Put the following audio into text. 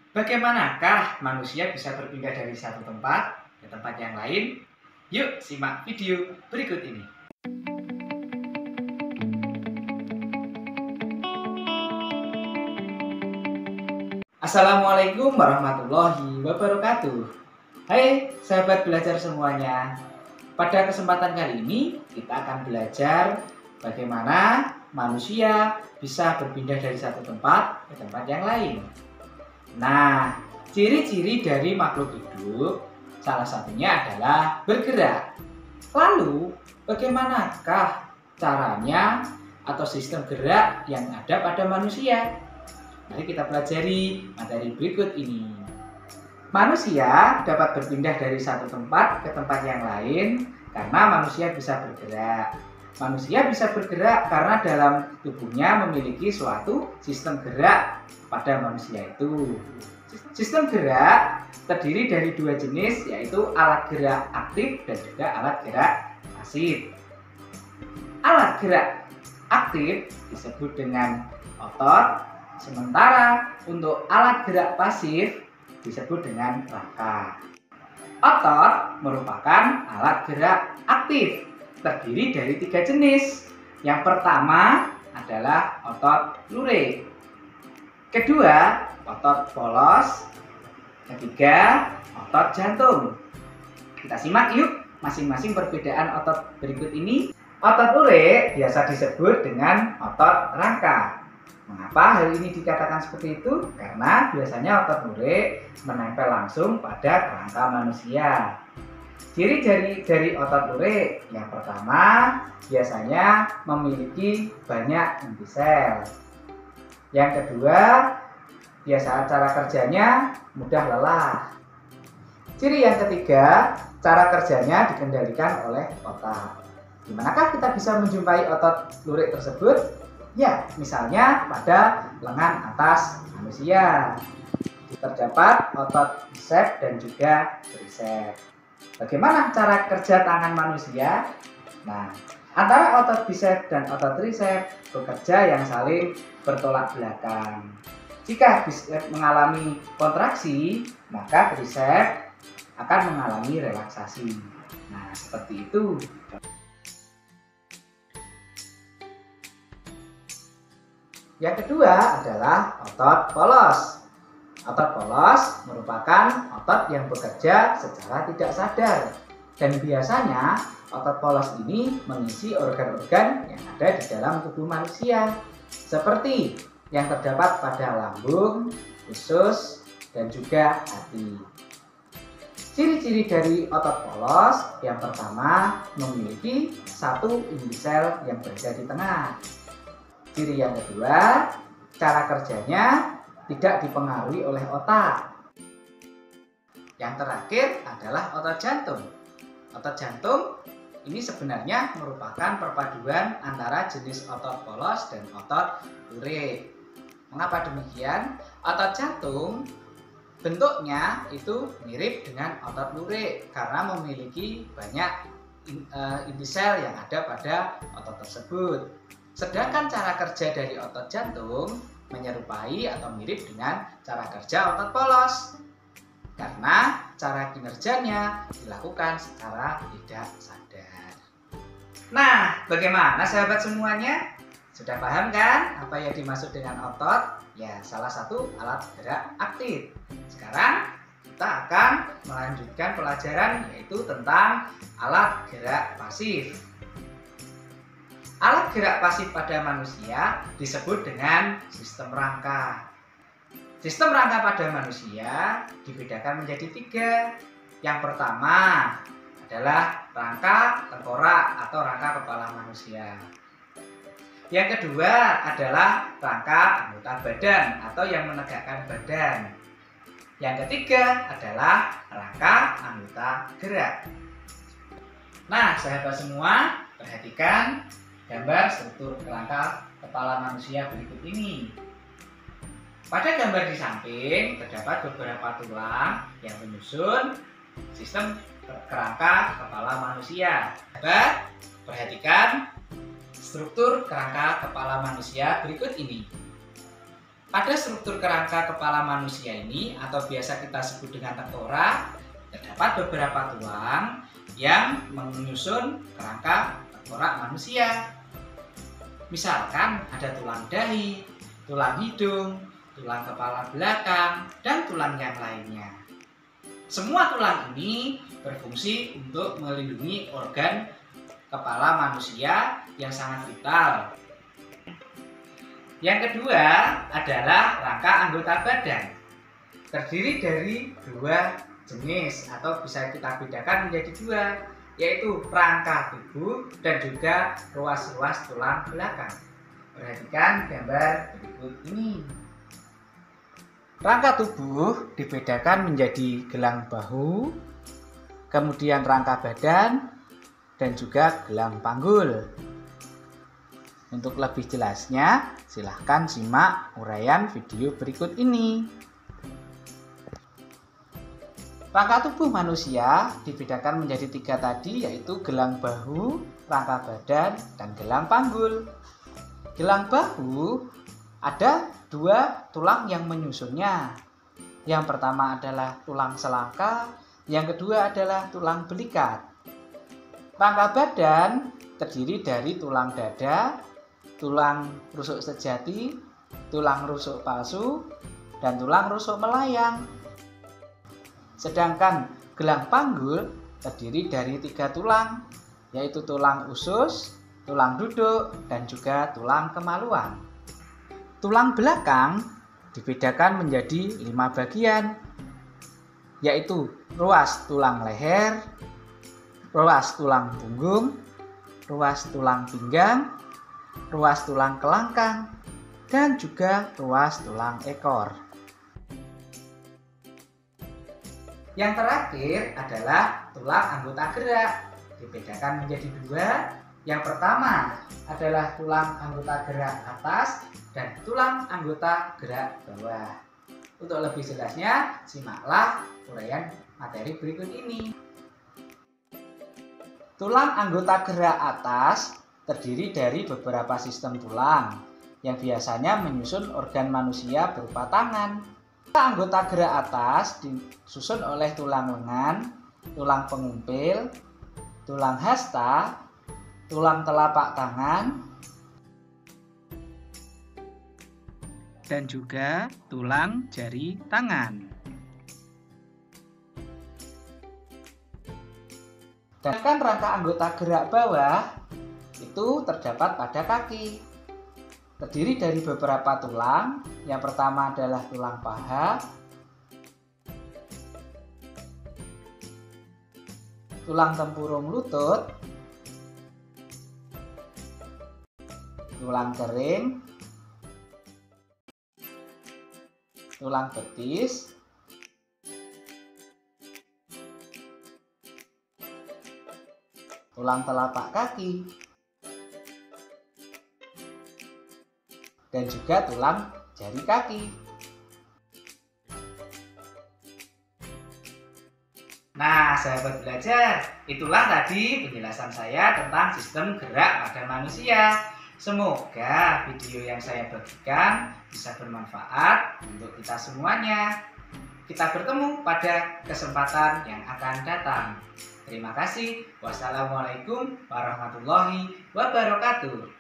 Bagaimanakah manusia bisa berpindah dari satu tempat ke tempat yang lain? Yuk simak video berikut ini. Assalamualaikum warahmatullahi wabarakatuh. Hai sahabat belajar semuanya. Pada kesempatan kali ini kita akan belajar bagaimana manusia bisa berpindah dari satu tempat ke tempat yang lain. Nah, ciri-ciri dari makhluk hidup salah satunya adalah bergerak. Lalu, bagaimanakah caranya atau sistem gerak yang ada pada manusia? Mari kita pelajari materi berikut ini. Manusia dapat berpindah dari satu tempat ke tempat yang lain karena manusia bisa bergerak. Manusia bisa bergerak karena dalam tubuhnya memiliki suatu sistem gerak pada manusia itu. Sistem gerak terdiri dari dua jenis, yaitu alat gerak aktif dan juga alat gerak pasif. Alat gerak aktif disebut dengan otot, sementara untuk alat gerak pasif disebut dengan rangka. Otot merupakan alat gerak aktif, terdiri dari tiga jenis. Yang pertama adalah otot lurik, kedua otot polos, ketiga otot jantung. Kita simak yuk masing-masing perbedaan otot berikut ini. Otot lurik biasa disebut dengan otot rangka. Mengapa hal ini dikatakan seperti itu? Karena biasanya otot lurik menempel langsung pada kerangka manusia. Ciri dari otot lurik yang pertama biasanya memiliki banyak inti sel. Yang kedua, biasa cara kerjanya mudah lelah. Ciri yang ketiga, cara kerjanya dikendalikan oleh otak. Dimanakah kita bisa menjumpai otot lurik tersebut? Ya, misalnya pada lengan atas manusia. Terdapat otot biceps dan juga triceps. Bagaimana cara kerja tangan manusia? Nah, antara otot biceps dan otot triceps bekerja yang saling bertolak belakang. Jika biceps mengalami kontraksi, maka triceps akan mengalami relaksasi. Nah, seperti itu. Yang kedua adalah otot polos. Otot polos merupakan otot yang bekerja secara tidak sadar. Dan biasanya otot polos ini mengisi organ-organ yang ada di dalam tubuh manusia, seperti yang terdapat pada lambung, usus, dan juga hati. Ciri-ciri dari otot polos yang pertama memiliki satu inti sel yang berada di tengah. Ciri yang kedua, cara kerjanya tidak dipengaruhi oleh otak. Yang terakhir adalah otot jantung. Otot jantung ini sebenarnya merupakan perpaduan antara jenis otot polos dan otot lurik. Mengapa demikian? Otot jantung bentuknya itu mirip dengan otot lurik karena memiliki banyak inti sel yang ada pada otot tersebut. Sedangkan cara kerja dari otot jantung menyerupai atau mirip dengan cara kerja otot polos karena cara kinerjanya dilakukan secara tidak sadar. Nah, bagaimana sahabat semuanya? Sudah paham kan apa yang dimaksud dengan otot? Ya, salah satu alat gerak aktif. Sekarang kita akan melanjutkan pelajaran, yaitu tentang alat gerak pasif. Alat gerak pasif pada manusia disebut dengan sistem rangka. Sistem rangka pada manusia dibedakan menjadi tiga. Yang pertama adalah rangka tengkorak atau rangka kepala manusia. Yang kedua adalah rangka anggota badan atau yang menegakkan badan. Yang ketiga adalah rangka anggota gerak. Nah, sahabat semua, perhatikan gambar struktur kerangka kepala manusia berikut ini. Pada gambar di samping terdapat beberapa tulang yang menyusun sistem kerangka kepala manusia. Sahabat, perhatikan struktur kerangka kepala manusia berikut ini. Pada struktur kerangka kepala manusia ini atau biasa kita sebut dengan tengkorak, terdapat beberapa tulang yang menyusun kerangka tengkorak manusia. Misalkan ada tulang dahi, tulang hidung, tulang kepala belakang, dan tulang yang lainnya. Semua tulang ini berfungsi untuk melindungi organ kepala manusia yang sangat vital. Yang kedua adalah rangka anggota badan. Terdiri dari dua jenis atau bisa kita bedakan menjadi dua, yaitu rangka tubuh dan juga ruas-ruas tulang belakang. Perhatikan gambar berikut ini. Rangka tubuh dibedakan menjadi gelang bahu, kemudian rangka badan, dan juga gelang panggul. Untuk lebih jelasnya, silahkan simak uraian video berikut ini. Rangka tubuh manusia dibedakan menjadi tiga tadi, yaitu gelang bahu, rangka badan, dan gelang panggul. Gelang bahu ada dua tulang yang menyusunnya. Yang pertama adalah tulang selangka, yang kedua adalah tulang belikat. Rangka badan terdiri dari tulang dada, tulang rusuk sejati, tulang rusuk palsu, dan tulang rusuk melayang. Sedangkan gelang panggul terdiri dari tiga tulang, yaitu tulang usus, tulang duduk, dan juga tulang kemaluan. Tulang belakang dibedakan menjadi 5 bagian, yaitu ruas tulang leher, ruas tulang punggung, ruas tulang pinggang, ruas tulang kelangkang, dan juga ruas tulang ekor. Yang terakhir adalah tulang anggota gerak. Dibedakan menjadi dua. Yang pertama adalah tulang anggota gerak atas dan tulang anggota gerak bawah. Untuk lebih jelasnya, simaklah uraian materi berikut ini. Tulang anggota gerak atas terdiri dari beberapa sistem tulang yang biasanya menyusun organ manusia berupa tangan. Anggota gerak atas disusun oleh tulang lengan, tulang pengumpil, tulang hasta, tulang telapak tangan, dan juga tulang jari tangan. Sedangkan rangka anggota gerak bawah itu terdapat pada kaki. Terdiri dari beberapa tulang. Yang pertama adalah tulang paha, tulang tempurung lutut, tulang kering, tulang betis, tulang telapak kaki, dan juga tulang jari kaki. Nah, sahabat belajar, itulah tadi penjelasan saya tentang sistem gerak pada manusia. Semoga video yang saya bagikan bisa bermanfaat untuk kita semuanya. Kita bertemu pada kesempatan yang akan datang. Terima kasih. Wassalamualaikum warahmatullahi wabarakatuh.